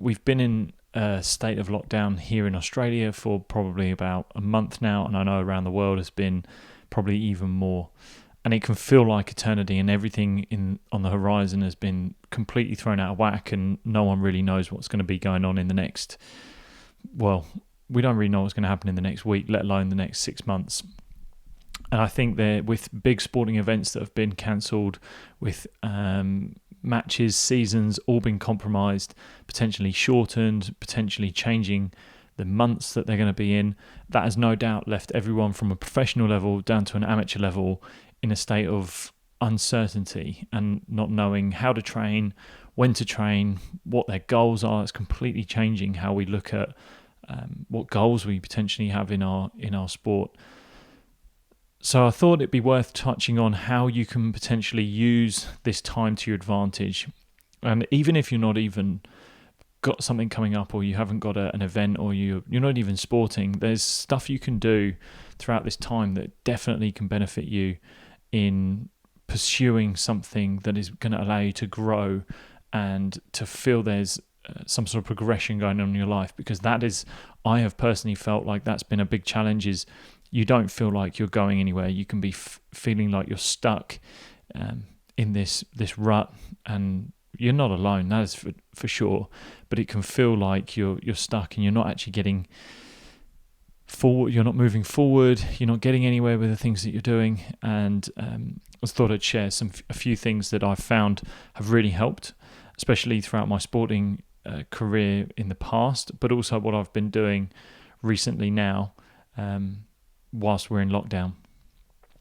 we've been in a state of lockdown here in Australia for probably about a month now, and I know around the world has been probably even more. And it can feel like eternity, and everything on the horizon has been completely thrown out of whack, and no one really knows what's going to be going on in the next, well, we don't really know what's going to happen in the next week, let alone the next 6 months. And I think that with big sporting events that have been cancelled, with matches, seasons all been compromised, potentially shortened, potentially changing the months that they're going to be in, that has no doubt left everyone from a professional level down to an amateur level in a state of uncertainty and not knowing how to train, when to train, what their goals are. It's completely changing how we look at what goals we potentially have in our sport. So I thought it'd be worth touching on how you can potentially use this time to your advantage. And even if you're not even got something coming up, or you haven't got an event, or you're not even sporting, there's stuff you can do throughout this time that definitely can benefit you in pursuing something that is going to allow you to grow and to feel there's some sort of progression going on in your life. Because that is, I have personally felt like that's been a big challenge, is you don't feel like you're going anywhere. You can be feeling like you're stuck in this rut, and you're not alone, that is for sure. But it can feel like you're stuck and you're not actually getting forward, you're not moving forward, you're not getting anywhere with the things that you're doing. And I thought I'd share a few things that I've found have really helped, especially throughout my sporting career in the past, but also what I've been doing recently now whilst we're in lockdown.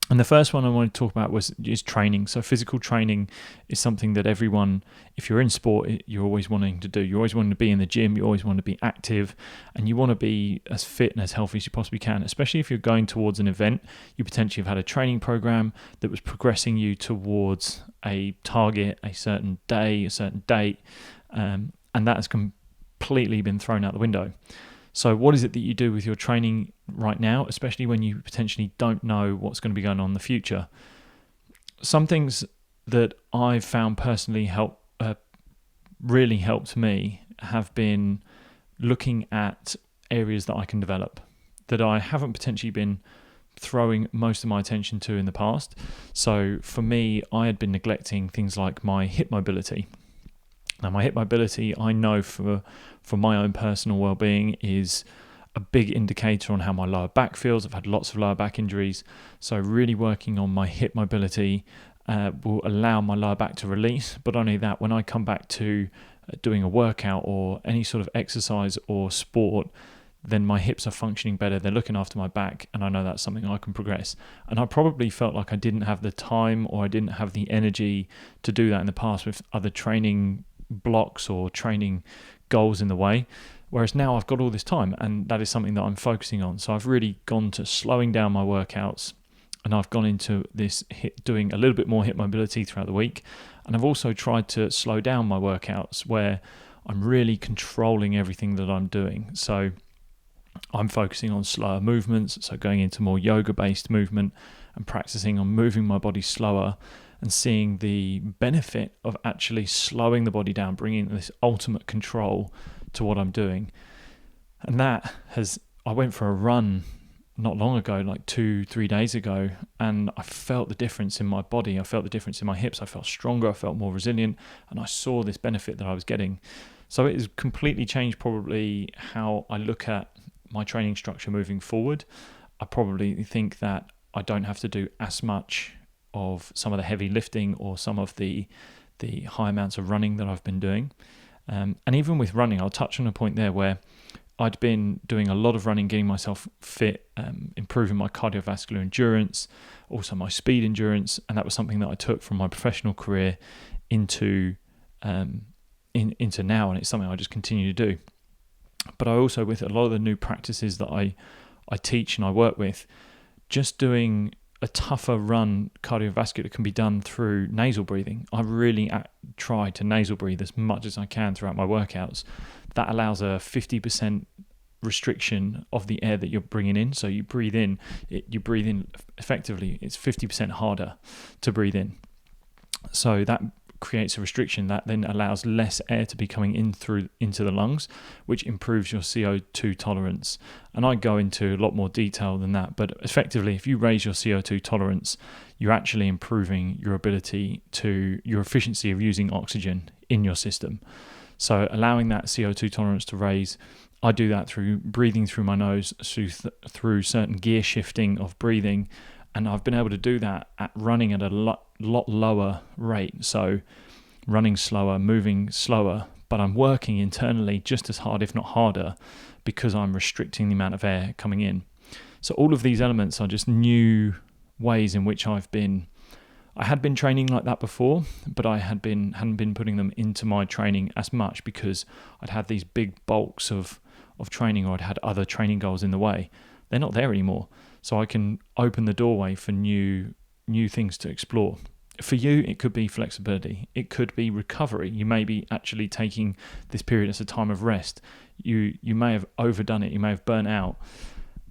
And the first one I want to talk about is training. So physical training is something that everyone, if you're in sport, you're always wanting to do. You're always wanting to be in the gym, you always want to be active, and you want to be as fit and as healthy as you possibly can, especially if you're going towards an event. You potentially have had a training program that was progressing you towards a target, a certain day, a certain date, and that has completely been thrown out the window. So what is it that you do with your training right now, especially when you potentially don't know what's going to be going on in the future? Some things that I've found personally really helped me have been looking at areas that I can develop that I haven't potentially been throwing most of my attention to in the past. So for me, I had been neglecting things like my hip mobility. Now, my hip mobility, I know for my own personal well-being, is a big indicator on how my lower back feels. I've had lots of lower back injuries, so really working on my hip mobility will allow my lower back to release. But only that, when I come back to doing a workout or any sort of exercise or sport, then my hips are functioning better. They're looking after my back, and I know that's something I can progress. And I probably felt like I didn't have the time, or I didn't have the energy to do that in the past with other training blocks or training goals in the way, whereas now I've got all this time, and that is something that I'm focusing on. So I've really gone to slowing down my workouts, and I've gone into this doing a little bit more hip mobility throughout the week. And I've also tried to slow down my workouts where I'm really controlling everything that I'm doing. So I'm focusing on slower movements, so going into more yoga-based movement and practicing on moving my body slower and seeing the benefit of actually slowing the body down, bringing this ultimate control to what I'm doing. And that I went for a run not long ago, like 2-3 days ago, and I felt the difference in my body. I felt the difference in my hips. I felt stronger. I felt more resilient, and I saw this benefit that I was getting. So it has completely changed probably how I look at my training structure moving forward. I probably think that I don't have to do as much of some of the heavy lifting or some of the high amounts of running that I've been doing. And even with running, I'll touch on a point there where I'd been doing a lot of running, getting myself fit, improving my cardiovascular endurance, also my speed endurance, and that was something that I took from my professional career into now, and it's something I just continue to do. But I also, with a lot of the new practices that I teach and I work with, just doing a tougher run cardiovascular can be done through nasal breathing. I really try to nasal breathe as much as I can throughout my workouts. That allows a 50% restriction of the air that you're bringing in. So you breathe in effectively, it's 50% harder to breathe in. So that creates a restriction that then allows less air to be coming in into the lungs, which improves your CO2 tolerance. And I go into a lot more detail than that, but effectively, if you raise your CO2 tolerance, you're actually improving your efficiency of using oxygen in your system. So allowing that CO2 tolerance to raise, I do that through breathing through my nose, through certain gear shifting of breathing, and I've been able to do that at running at a lot lower rate. So running slower, moving slower, but I'm working internally just as hard, if not harder, because I'm restricting the amount of air coming in. So all of these elements are just new ways in which I had been training like that before, but I hadn't been putting them into my training as much because I'd had these big bulks of training, or I'd had other training goals in the way. They're not there anymore. So I can open the doorway for new things to explore. For you, it could be flexibility. It could be recovery. You may be actually taking this period as a time of rest. You may have overdone it. You may have burnt out.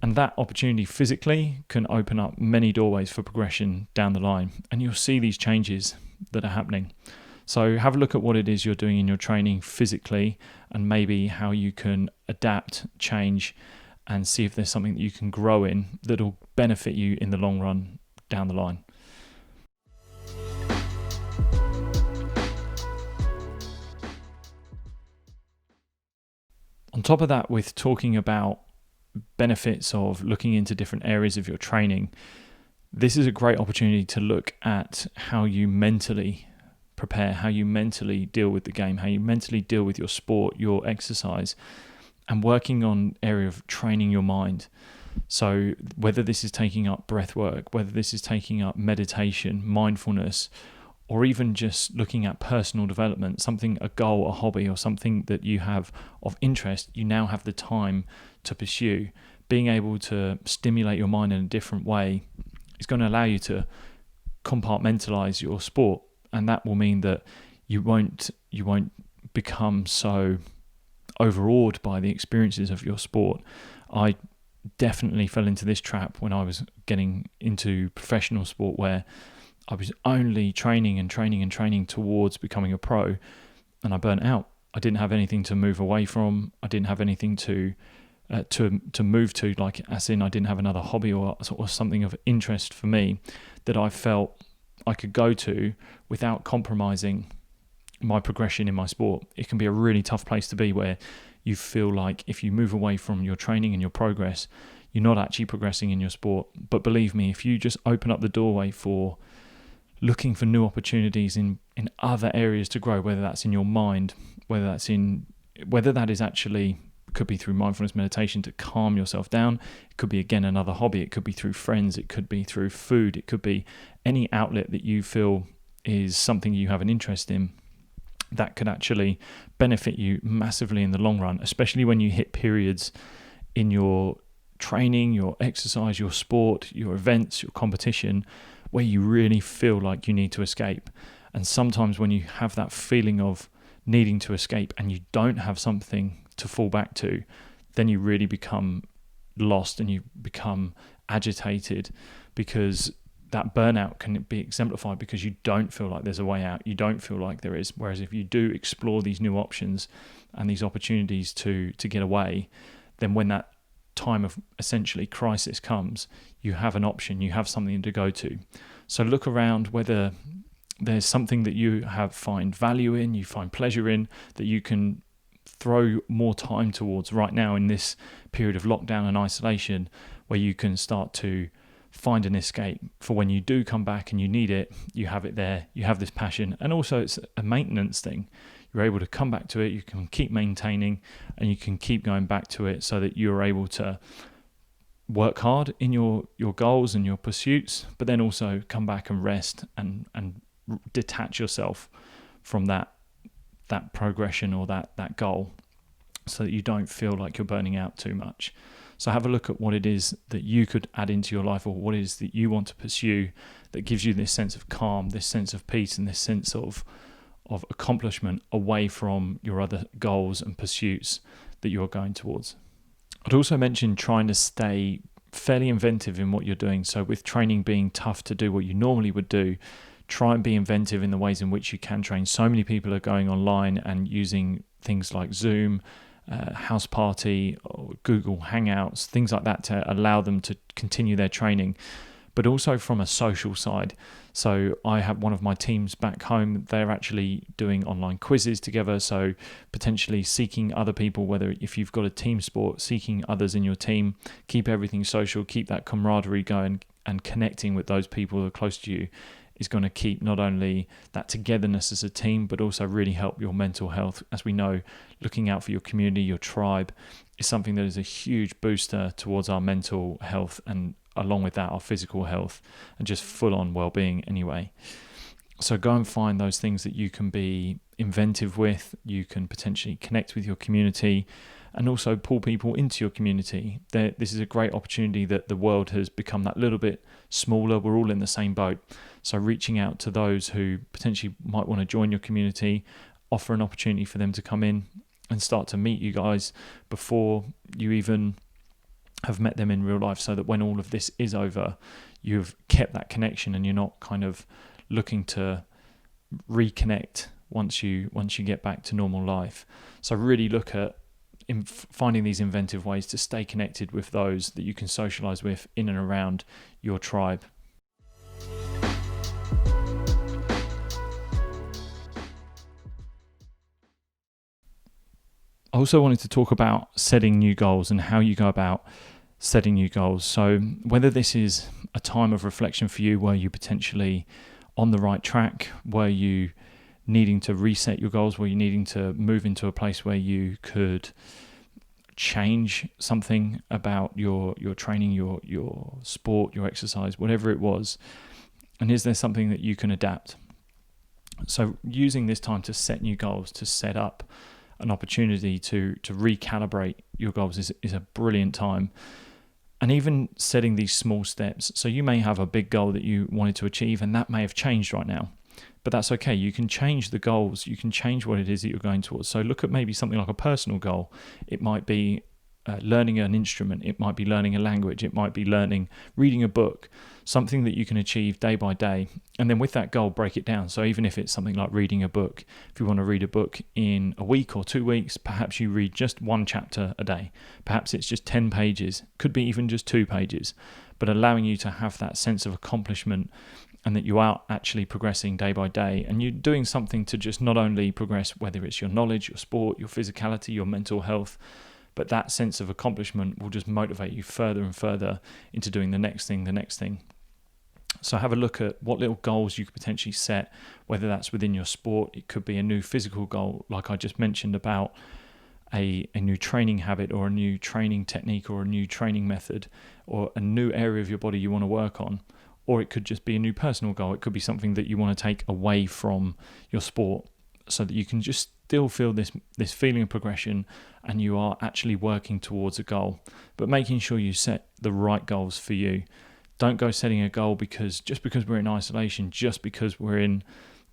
And that opportunity physically can open up many doorways for progression down the line. And you'll see these changes that are happening. So have a look at what it is you're doing in your training physically, and maybe how you can adapt, change, and see if there's something that you can grow in that'll benefit you in the long run down the line. On top of that, with talking about benefits of looking into different areas of your training, this is a great opportunity to look at how you mentally prepare, how you mentally deal with the game, how you mentally deal with your sport, your exercise, and working on area of training your mind. So whether this is taking up breath work, whether this is taking up meditation, mindfulness, or even just looking at personal development, a goal, a hobby, or something that you have of interest, you now have the time to pursue. Being able to stimulate your mind in a different way is going to allow you to compartmentalize your sport, and that will mean that you won't become so overawed by the experiences of your sport. I definitely fell into this trap when I was getting into professional sport, where I was only training towards becoming a pro, and I burnt out. I didn't have anything to move away from. I didn't have anything to move to, like as in I didn't have another hobby or something of interest for me that I felt I could go to without compromising my progression in my sport. It can be a really tough place to be, where you feel like if you move away from your training and your progress, you're not actually progressing in your sport. But believe me, if you just open up the doorway for looking for new opportunities in other areas to grow, whether that's in your mind, whether that is actually, could be through mindfulness meditation to calm yourself down. It could be, again, another hobby. It could be through friends. It could be through food. It could be any outlet that you feel is something you have an interest in that could actually benefit you massively in the long run, especially when you hit periods in your training, your exercise, your sport, your events, your competition, where you really feel like you need to escape. And sometimes when you have that feeling of needing to escape and you don't have something to fall back to, then you really become lost and you become agitated, because that burnout can be exemplified because you don't feel like there's a way out. You don't feel like there is. Whereas if you do explore these new options and these opportunities to get away, then when that time of essentially crisis comes, you have an option, you have something to go to. So look around, whether there's something that you find value in, you find pleasure in, that you can throw more time towards right now in this period of lockdown and isolation, where you can start to find an escape for when you do come back and you need it. You have it there, you have this passion, and also it's a maintenance thing. You're able to come back to it, you can keep maintaining, and you can keep going back to it so that you're able to work hard in your goals and your pursuits, but then also come back and rest and detach yourself from that progression or that goal, so that you don't feel like you're burning out too much. So have a look at what it is that you could add into your life, or what it is that you want to pursue that gives you this sense of calm, this sense of peace, and this sense of accomplishment away from your other goals and pursuits that you're going towards. I'd also mention trying to stay fairly inventive in what you're doing. So with training being tough to do what you normally would do, try and be inventive in the ways in which you can train. So many people are going online and using things like Zoom, House Party, or Google Hangouts, things like that to allow them to continue their training, but also from a social side. So I have one of my teams back home, they're actually doing online quizzes together. So potentially seeking other people, whether if you've got a team sport, seeking others in your team, keep everything social, keep that camaraderie going, and connecting with those people who are close to you is going to keep not only that togetherness as a team, but also really help your mental health. As we know, looking out for your community, your tribe, is something that is a huge booster towards our mental health, and along with that, our physical health, and just full-on well-being anyway. So go and find those things that you can be inventive with. You can potentially connect with your community and also pull people into your community. This is a great opportunity that the world has become that little bit smaller. We're all in the same boat. So reaching out to those who potentially might want to join your community, offer an opportunity for them to come in and start to meet you guys before you even have met them in real life, so that when all of this is over, you've kept that connection and you're not kind of looking to reconnect once you get back to normal life. So really look at finding these inventive ways to stay connected with those that you can socialize with in and around your tribe. I also wanted to talk about setting new goals and how you go about setting new goals. So whether this is a time of reflection for you where you're potentially on the right track, where you needing to reset your goals, where you're needing to move into a place where you could change something about your training, your sport, your exercise, whatever it was, and is there something that you can adapt? So using this time to set new goals, to set up an opportunity to recalibrate your goals is a brilliant time. And even setting these small steps. So you may have a big goal that you wanted to achieve, and that may have changed right now, but that's okay. You can change the goals. You can change what it is that you're going towards. So look at maybe something like a personal goal. It might be learning an instrument. It might be learning a language. It might be reading a book, something that you can achieve day by day. And then with that goal, break it down. So even if it's something like reading a book, if you want to read a book in a week or 2 weeks, perhaps you read just one chapter a day. Perhaps it's just 10 pages, could be even just 2 pages, but allowing you to have that sense of accomplishment and that you are actually progressing day by day, and you're doing something to just not only progress, whether it's your knowledge, your sport, your physicality, your mental health, but that sense of accomplishment will just motivate you further and further into doing the next thing. So have a look at what little goals you could potentially set, whether that's within your sport. It could be a new physical goal, like I just mentioned about a new training habit or a new training technique or a new training method or a new area of your body you want to work on. Or it could just be a new personal goal. It could be something that you want to take away from your sport so that you can just still feel this feeling of progression and you are actually working towards a goal, but making sure you set the right goals for you. Don't go setting a goal because we're in isolation, just because we're in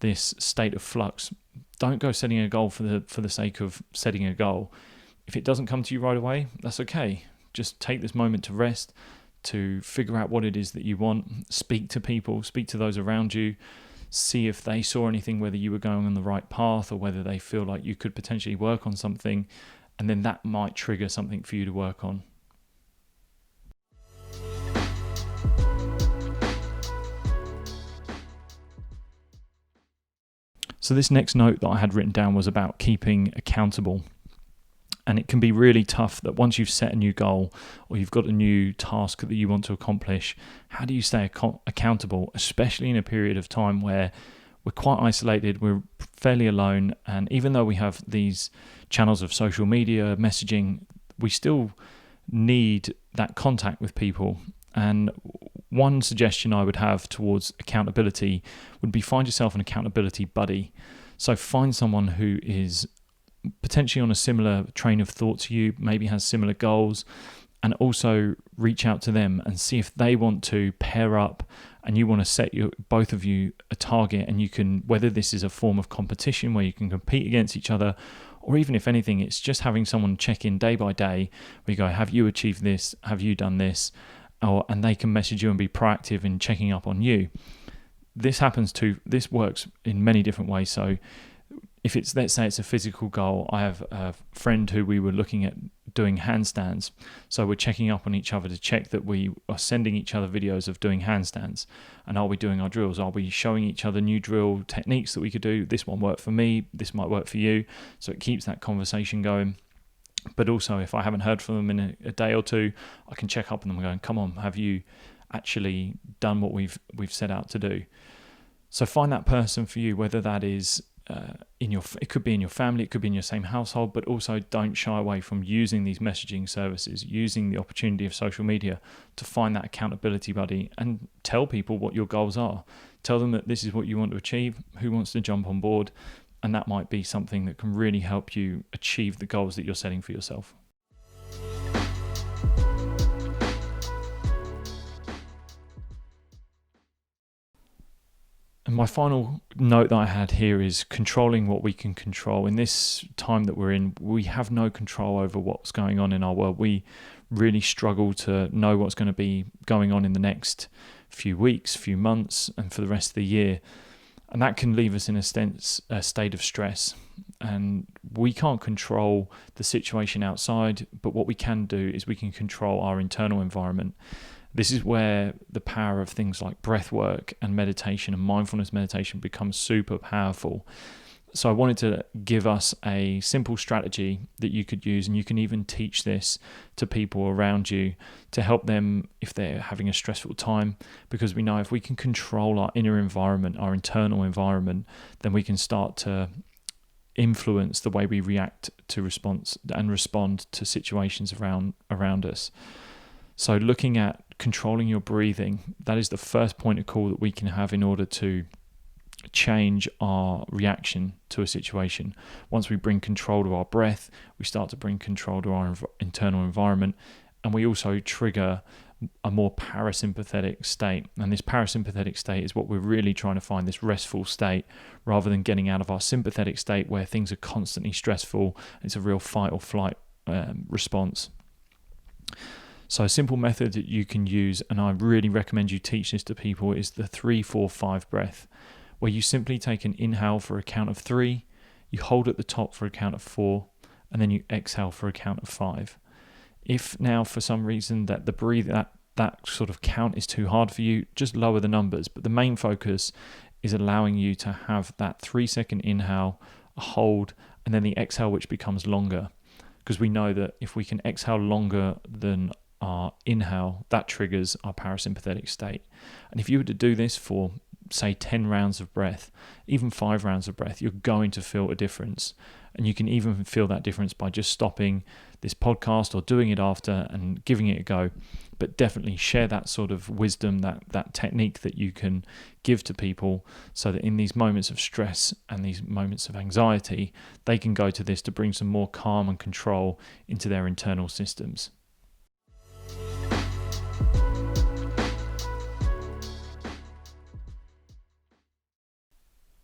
this state of flux. Don't go setting a goal for the sake of setting a goal. If it doesn't come to you right away, that's okay. Just take this moment to rest, to figure out what it is that you want. Speak to people, speak to those around you, see if they saw anything, whether you were going on the right path or whether they feel like you could potentially work on something, and then that might trigger something for you to work on. So this next note that I had written down was about keeping accountable. And it can be really tough that once you've set a new goal or you've got a new task that you want to accomplish, how do you stay accountable, especially in a period of time where we're quite isolated, we're fairly alone, and even though we have these channels of social media, messaging, we still need that contact with people. And one suggestion I would have towards accountability would be find yourself an accountability buddy. So find someone who is potentially on a similar train of thought to you, maybe has similar goals, and also reach out to them and see if they want to pair up and you want to set both of you a target, and you can, whether this is a form of competition where you can compete against each other, or even if anything, it's just having someone check in day by day where you go, have you achieved this? Have you done this? And they can message you and be proactive in checking up on you. this works in many different ways. So if it's, let's say it's a physical goal, I have a friend who we were looking at doing handstands. So we're checking up on each other to check that we are sending each other videos of doing handstands. And are we doing our drills? Are we showing each other new drill techniques that we could do? This one worked for me, this might work for you. So it keeps that conversation going. But also, if I haven't heard from them in a day or two, I can check up on them and go, come on, have you actually done what we've set out to do? So find that person for you, whether that is it could be in your family, it could be in your same household, but also don't shy away from using these messaging services, using the opportunity of social media to find that accountability buddy and tell people what your goals are. Tell them that this is what you want to achieve, who wants to jump on board, and that might be something that can really help you achieve the goals that you're setting for yourself. And my final note that I had here is controlling what we can control. In this time that we're in, we have no control over what's going on in our world. We really struggle to know what's going to be going on in the next few weeks, few months, and for the rest of the year. And that can leave us in a state of stress. And we can't control the situation outside, but what we can do is we can control our internal environment. This is where the power of things like breath work and meditation and mindfulness meditation becomes super powerful. So I wanted to give us a simple strategy that you could use, and you can even teach this to people around you to help them if they're having a stressful time, because we know if we can control our inner environment, our internal environment, then we can start to influence the way we react to respond to situations around us. So looking at controlling your breathing, that is the first point of call that we can have in order to change our reaction to a situation. Once we bring control to our breath, we start to bring control to our internal environment, and we also trigger a more parasympathetic state. And this parasympathetic state is what we're really trying to find, this restful state, rather than getting out of our sympathetic state where things are constantly stressful. It's a real fight or flight response. So a simple method that you can use, and I really recommend you teach this to people, is the 3-4-5 breath, where you simply take an inhale for a count of 3, you hold at the top for a count of 4, and then you exhale for a count of 5. If now for some reason that that sort of count is too hard for you, just lower the numbers. But the main focus is allowing you to have that 3-second inhale, a hold, and then the exhale, which becomes longer. Because we know that if we can exhale longer than our inhale, that triggers our parasympathetic state. And if you were to do this for, say, 10 rounds of breath, even 5 rounds of breath, you're going to feel a difference. And you can even feel that difference by just stopping this podcast or doing it after and giving it a go. But definitely share that sort of wisdom, that technique that you can give to people, so that in these moments of stress and these moments of anxiety, they can go to this to bring some more calm and control into their internal systems.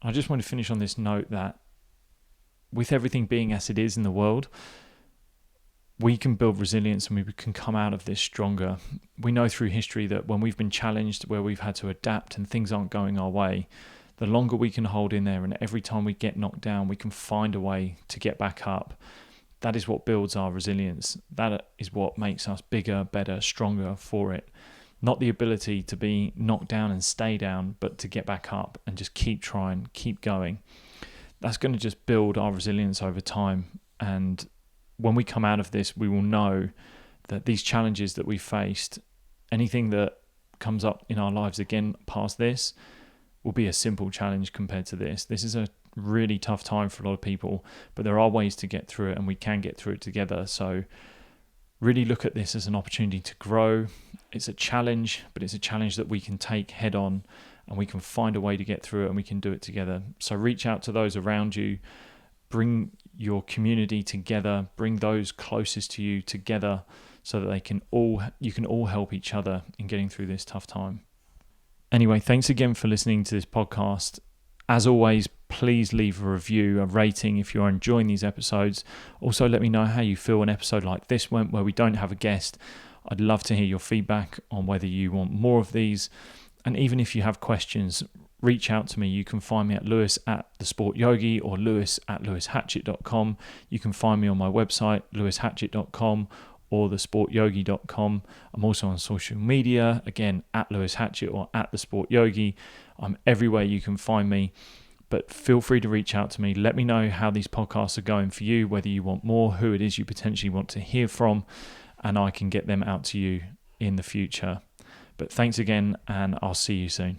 I just want to finish on this note that with everything being as it is in the world, we can build resilience and we can come out of this stronger. We know through history that when we've been challenged, where we've had to adapt and things aren't going our way, the longer we can hold in there, and every time we get knocked down, we can find a way to get back up. That is what builds our resilience. That is what makes us bigger, better, stronger for it. Not the ability to be knocked down and stay down, but to get back up and just keep trying, keep going. That's going to just build our resilience over time. And when we come out of this, we will know that these challenges that we faced, anything that comes up in our lives again past this, will be a simple challenge compared to this. This is a really tough time for a lot of people, but there are ways to get through it, and we can get through it together. So really look at this as an opportunity to grow. It's a challenge, but it's a challenge that we can take head on, and we can find a way to get through it, and we can do it together. So reach out to those around you, bring your community together, bring those closest to you together, so that you can all help each other in getting through this tough time. Anyway, thanks again for listening to this podcast. As always, please leave a review, a rating if you're enjoying these episodes. Also, let me know how you feel an episode like this went, where we don't have a guest. I'd love to hear your feedback on whether you want more of these. And even if you have questions, reach out to me. You can find me at Lewis at the Sport Yogi or Lewis at lewishatchett.com. You can find me on my website, lewishatchett.com, or thesportyogi.com. I'm also on social media, again, at Lewis Hatchett or at the Sport Yogi. I'm everywhere you can find me. But feel free to reach out to me. Let me know how these podcasts are going for you, whether you want more, who it is you potentially want to hear from, and I can get them out to you in the future. But thanks again, and I'll see you soon.